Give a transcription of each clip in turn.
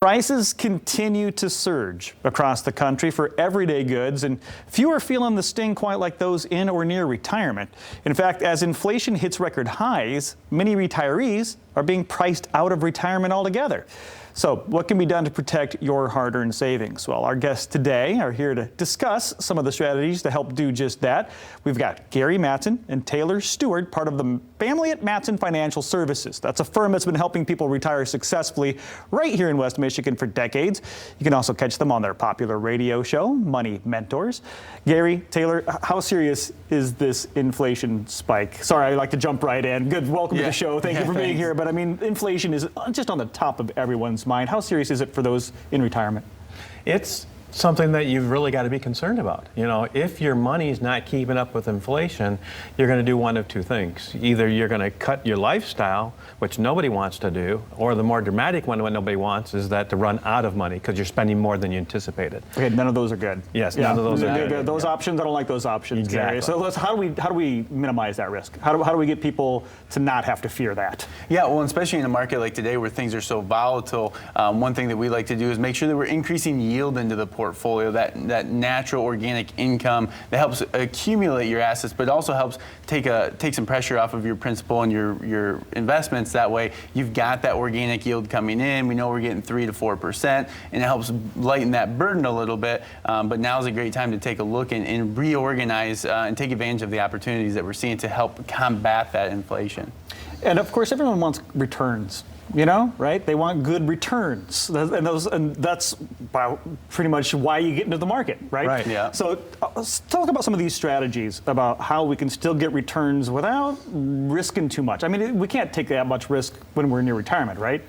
Prices continue to surge across the country for everyday goods, and few are feeling the sting quite like those in or near retirement. In fact, as inflation hits record highs, many retirees are being priced out of retirement altogether. So what can be done to protect your hard-earned savings? Well, our guests today are here to discuss some of the strategies to help do just that. We've got Gary Mattson and Taylor Stewart, part of the family at Mattson Financial Services. That's a firm that's been helping people retire successfully right here in West Michigan for decades. You can also catch them on their popular radio show, Money Mentors. Gary, Taylor, how serious is this inflation spike? Sorry, I like to jump right in. Good, welcome to the show. Thank you for being here. But I mean, inflation is just on the top of everyone's mind. How serious is it for those in retirement? It's something that you've really got to be concerned about. You know, if your money's not keeping up with inflation, you're going to do one of two things. Either you're going to cut your lifestyle, which nobody wants to do, or the more dramatic one, what nobody wants, is that to run out of money because you're spending more than you anticipated. Okay, none of those are good. Yes, none of those are good. Those options, I don't like those options. Exactly. Gary. So how do we minimize that risk? How do we get people to not have to fear that? Yeah, well, especially in a market like today where things are so volatile, one thing that we like to do is make sure that we're increasing yield into the portfolio, that natural organic income that helps accumulate your assets, but also helps take some pressure off of your principal and your investments. That way, you've got that organic yield coming in. We know we're getting 3 to 4%, and it helps lighten that burden a little bit. But now is a great time to take a look and reorganize and take advantage of the opportunities that we're seeing to help combat that inflation. And of course, everyone wants returns. You know, right? They want good returns, and that's pretty much why you get into the market, right? Right. Yeah. So let's talk about some of these strategies about how we can still get returns without risking too much. I mean, we can't take that much risk when we're near retirement, right?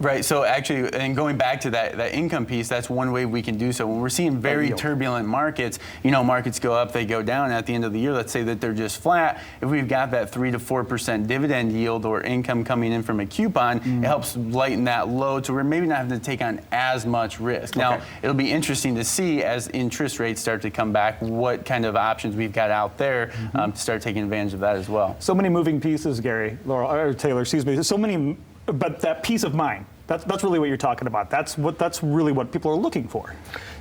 Right, so actually, and going back to that income piece, that's one way we can do so. When we're seeing very turbulent markets, you know, markets go up, they go down. At the end of the year, let's say that they're just flat. If we've got that 3 to 4% dividend yield or income coming in from a coupon, it helps lighten that load, so we're maybe not having to take on as much risk. Now, it'll be interesting to see as interest rates start to come back, what kind of options we've got out there to start taking advantage of that as well. So many moving pieces, Gary, or Taylor, excuse me. So many. But that peace of mind, that's really what you're talking about. That's really what people are looking for.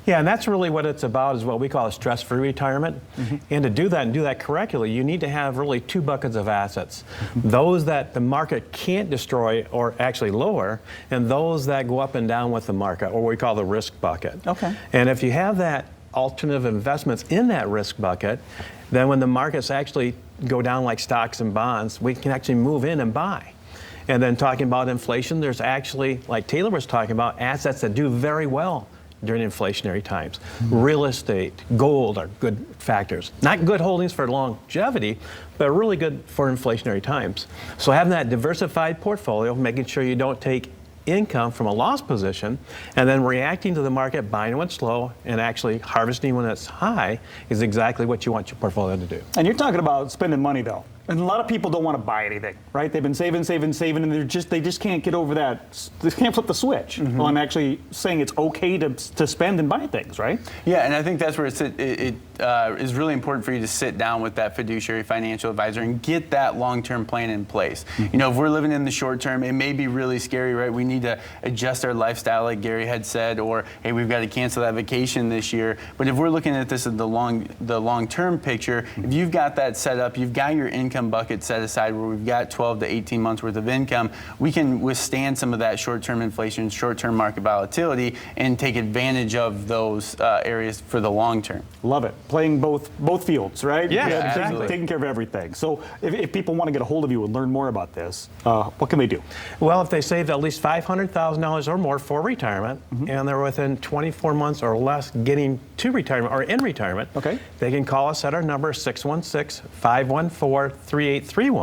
Yeah, and that's really what it's about, is what we call a stress-free retirement. And to do that and do that correctly, you need to have really two buckets of assets. Those that the market can't destroy or actually lower, and those that go up and down with the market, or what we call the risk bucket. Okay. And if you have that alternative investments in that risk bucket, then when the markets actually go down like stocks and bonds, we can actually move in and buy. And then talking about inflation, there's actually, like Taylor was talking about, assets that do very well during inflationary times. Real estate, gold are good factors. Not good holdings for longevity, but really good for inflationary times. So having that diversified portfolio, making sure you don't take income from a loss position, and then reacting to the market, buying when it's low, and actually harvesting when it's high is exactly what you want your portfolio to do. And you're talking about spending money, though. And a lot of people don't want to buy anything, right? They've been saving, and they just can't get over that. They can't flip the switch. Well, I'm actually saying it's okay to spend and buy things, right? Yeah, and I think that's where it is really important for you to sit down with that fiduciary financial advisor and get that long-term plan in place. You know, if we're living in the short term, it may be really scary, right? We need to adjust our lifestyle, like Gary had said, or hey, we've got to cancel that vacation this year. But if we're looking at this in the long-term picture, if you've got that set up, you've got your income bucket set aside where we've got 12 to 18 months worth of income, we can withstand some of that short-term inflation, short-term market volatility, and take advantage of those areas for the long term. Love it. Playing both fields, right? Yeah, exactly. Taking care of everything. So if people want to get a hold of you and learn more about this, what can they do? Well, if they save at least $500,000 or more for retirement, and they're within 24 months or less getting to retirement or in retirement, they can call us at our number 616-514-3831,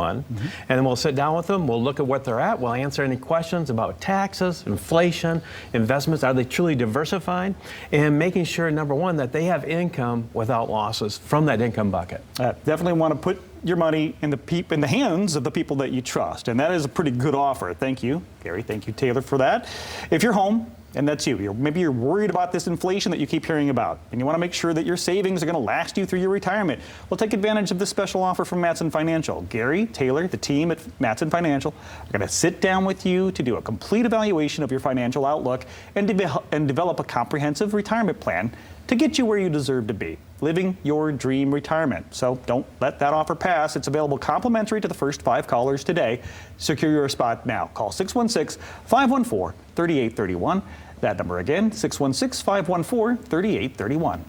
and then we'll sit down with them, we'll look at what they're at, we'll answer any questions about taxes, inflation, investments, are they truly diversified, and making sure, number one, that they have income without losses from that income bucket. Definitely want to put your money in the hands of the people that you trust, and that is a pretty good offer. Thank you, Gary. Thank you, Taylor, for that. If you're home and that's you. Maybe you're worried about this inflation that you keep hearing about, and you want to make sure that your savings are going to last you through your retirement. Well, take advantage of this special offer from Mattson Financial. Gary, Taylor, the team at Mattson Financial are going to sit down with you to do a complete evaluation of your financial outlook and develop a comprehensive retirement plan to get you where you deserve to be, living your dream retirement. So don't let that offer pass. It's available complimentary to the first 5 callers today. Secure your spot now. Call 616-514-3831. That number again, 616-514-3831.